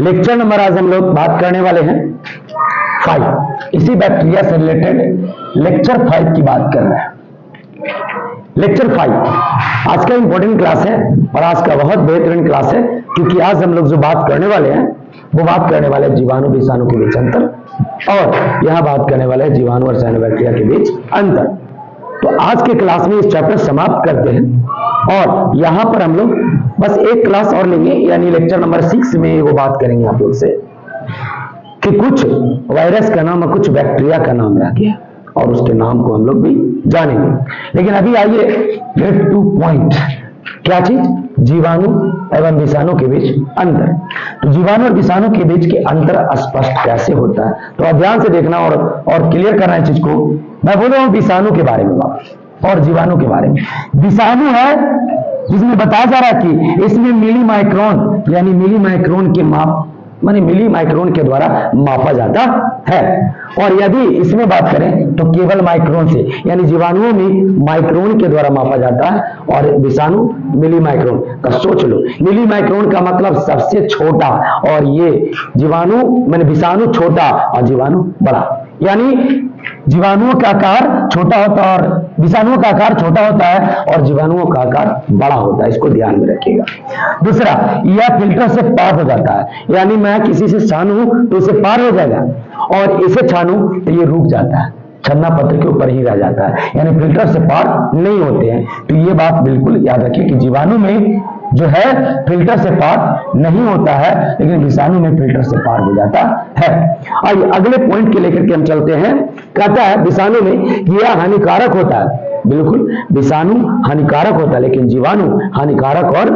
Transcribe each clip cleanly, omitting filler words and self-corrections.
Lecture number आज हम लोग बात करने वाले हैं 5। इसी बैक्टीरिया से रिलेटेड लेक्चर 5 की बात कर रहे हैं। लेक्चर 5 आज का इंपॉर्टेंट क्लास है और आज का बहुत बेहतरीन क्लास है, क्योंकि आज हम लोग जो बात करने वाले हैं वो बात करने वाले हैं जीवाणु विषाणु के बीच अंतर, और यहां बात करने वाले हैं जीवाणु और साइनोबैक्टीरिया के बीच अंतर। तो आज के क्लास में इस चैप्टर समाप्त करते हैं और यहां पर हम लोग बस एक क्लास और लेंगे, यानी लेक्चर नंबर 6 में वो बात करेंगे आप लोग से कि कुछ वायरस का नाम और कुछ बैक्टीरिया का नाम रह गया और उसके नाम को हम लोग भी जानेंगे। लेकिन अभी आइए गेट टू पॉइंट। क्या चीज? जीवाणु एवं विषाणु के बीच अंतर। तो जीवाणु और विषाणु के बीच के अंतर स्पष्ट कैसे होता है, तो आप ध्यान से देखना और क्लियर करना है चीज को। मैं बोल रहा हूं विषाणु के बारे में बात और जीवाणु के बारे में। विषाणु है जिसमें बताया जा रहा है कि इसमें मिली माइक्रोन यानी मिली माइक्रोन के माप माने मिली माइक्रोन के द्वारा मापा जाता है, और यदि इसमें बात करें तो केवल माइक्रोन से, यानी जीवाणुओं में माइक्रोन के द्वारा मापा जाता है और विषाणु मिली माइक्रोन का। सोच लो, मिली माइक्रोन का मतलब सबसे छोटा, और ये जीवाणु माने विषाणु छोटा और जीवाणु बड़ा, यानी जीवाणुओं का आकार छोटा होता है और विषाणुओं का आकार छोटा होता है और जीवाणुओं का आकार बड़ा होता है। इसको ध्यान में रखिएगा। दूसरा, यह फिल्टर से पार हो जाता है, यानी मैं किसी से छानूं तो उसे पार हो जाएगा, और इसे छानूं तो ये रुक जाता है, छन्ना पत्र के ऊपर ही रह जाता है, यानी फिल्टर से पार नहीं होते हैं। तो ये बात बिल्कुल याद रखिए कि जीवाणु में जो है फिल्टर से पार नहीं होता है, लेकिन विषाणु में फिल्टर से पार हो जाता है। आइए अगले पॉइंट के लेकर के हम चलते हैं। कहता है विषाणु में यह हानिकारक होता है। बिल्कुल, विषाणु हानिकारक होता है, लेकिन जीवाणु हानिकारक और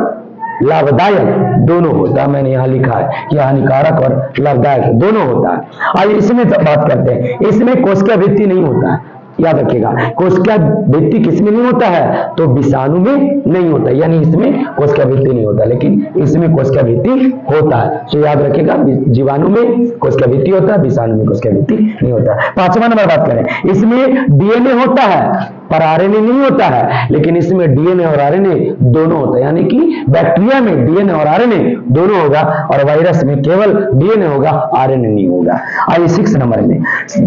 लाभदायक दोनों होता है। मैंने यहां लिखा है कि हानिकारक और लाभदायक दोनों होता है। आइए इसमें बात करते हैं। इसमें कोशिका वृद्धि नहीं होता है, याद रखिएगा। कोशिका वृद्धि किसमें नहीं होता है? तो विषाणु में नहीं होता, यानी इसमें कोशिका वृद्धि नहीं होता, लेकिन इसमें कोशिका वृद्धि होता है। तो याद रखिएगा, जीवाणु में कोशिका वृद्धि होता है, विषाणु में कोशिका वृद्धि नहीं होता है। 5वां नंबर बात करें, इसमें डीएनए होता है पर आरएनए नहीं होता है, लेकिन इसमें डीएनए और आरएनए दोनों होता है, यानी कि बैक्टीरिया में डीएनए और आरएनए दोनों होगा और वायरस में केवल डीएनए होगा, आरएनए नहीं होगा। आइए 6 नंबर में,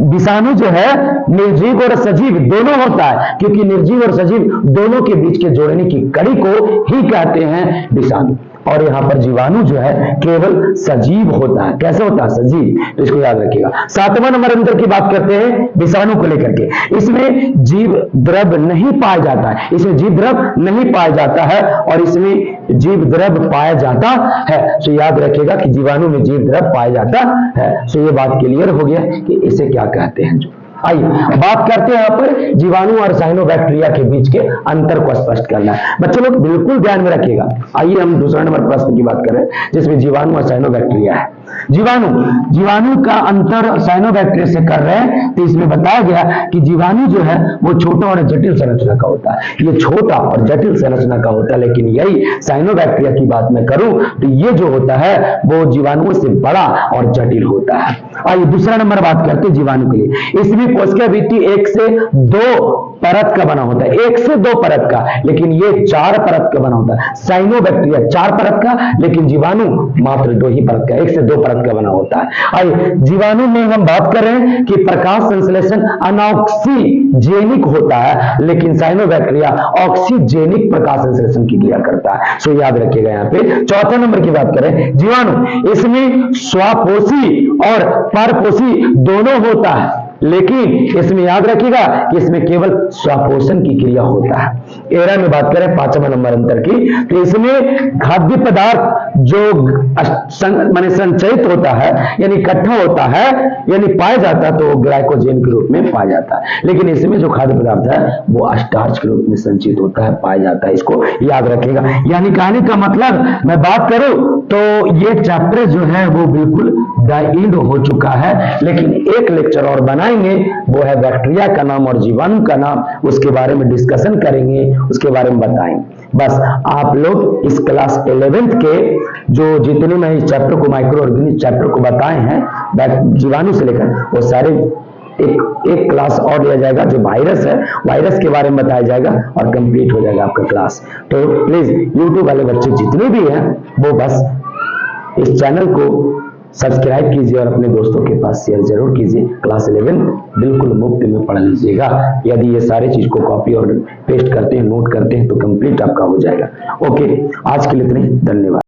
विषाणु जो है निर्जीव और सजीव दोनों होता है, क्योंकि निर्जीव और सजीव दोनों के बीच के जोड़ने की कड़ी को ही कहते हैं विषाणु, और यहाँ पर जीवाणु जो है केवल सजीव होता है। कैसे होता है? सजीव। तो इसको याद रखिएगा। 7वां नंबर अंतर की बात करते हैं विषाणु को लेकर के। इसमें जीव द्रव नहीं पाया जाता है, इसमें जीव द्रव नहीं पाया जाता है और इसमें जीव द्रव पाया जाता है। तो याद रखिएगा कि जीवाणु में जीव द्रव पाया जाता है। तो ये बात क्लियर हो गया कि इसे क्या कहते हैं। जो आइए बात करते हैं यहाँ पर जीवाणु और साइनोबैक्टीरिया के बीच के अंतर को स्पष्ट करना है। बच्चे लोग बिल्कुल ध्यान में रखिएगा। आइए हम दूसरा नंबर प्रश्न की बात करें, जिसमें जीवाणु और साइनोबैक्टीरिया है। जीवाणु का अंतर साइनोबैक्टीरिया से कर रहे हैं, तो इसमें बताया गया कि जीवाणु जो है वो छोटा और जटिल संरचना का होता है। ये छोटा और जटिल संरचना का होता है, लेकिन यही साइनोबैक्टीरिया की बात मैं करूं तो ये जो होता है वो जीवाणुओं से बड़ा और जटिल होता है। आइए दूसरा नंबर बात करते हैं जीवाणु के लिए। इसमें कोशिका वृद्धि 1 से 2 परत का बना होता है, 1 से 2 परत का, लेकिन ये 4 परत का बना होता है। साइनोबैक्टीरिया 4 परत का, लेकिन जीवाणु मात्र 2 ही परत का, 1 से 2 परत का बना होता है। आइए जीवाणु में हम बात कर रहे हैं कि प्रकाश संश्लेषण अनऑक्सीजेनिक होता है, लेकिन साइनोबैक्टीरिया ऑक्सीजेनिक प्रकाश संश्लेषण की क्रिया करता है। सो याद रखिएगा। यहाँ पे 4 नंबर की बात करें, जीवाणु इसमें स्वापोषी और परपोषी दोनों होता है, लेकिन इसमें याद रखिएगा कि इसमें केवल स्वापोषण की क्रिया होता है। एरा में बात करें 5वां नंबर अंतर की, तो इसमें खाद्य पदार्थ जो माने संचयित होता है, यानी इकट्ठा होता है, यानी पाया जाता है, तो ग्लाइकोजेन के रूप में पाया जाता है, लेकिन इसमें जो खाद्य पदार्थ है वो स्टार्च के रूप में संचित होता है, पाया जाता है। इसको याद रखिएगा। यानी कहने का मतलब मैं बात करूं तो ये चैप्टर जो है वो बिल्कुल द एंड हो चुका है, लेकिन एक लेक्चर और बनाएंगे, वो है बैक्टीरिया का नाम और जीवाणु का नाम, उसके बारे में डिस्कशन करेंगे, उसके बारे में बताएंगे। बस आप लोग इस क्लास 11th के जो जितने मैं इस चैप्टर को माइक्रो ऑर्गेनिज्म चैप्टर को बताए हैं जीवाणु से लेकर, वो सारे एक क्लास और लिया जाएगा जो वायरस है, वायरस के बारे में बताया जाएगा और कंप्लीट हो जाएगा आपका क्लास। तो प्लीज यूट्यूब वाले बच्चे जितने भी हैं वो बस इस चैनल को सब्सक्राइब कीजिए और अपने दोस्तों के पास शेयर जरूर कीजिए। क्लास 11 बिल्कुल मुफ्त में पढ़ लीजिएगा। यदि ये सारे चीज को कॉपी और पेस्ट करते हैं, नोट करते हैं तो कंप्लीट आपका हो जाएगा। ओके, आज के लिए इतने, धन्यवाद।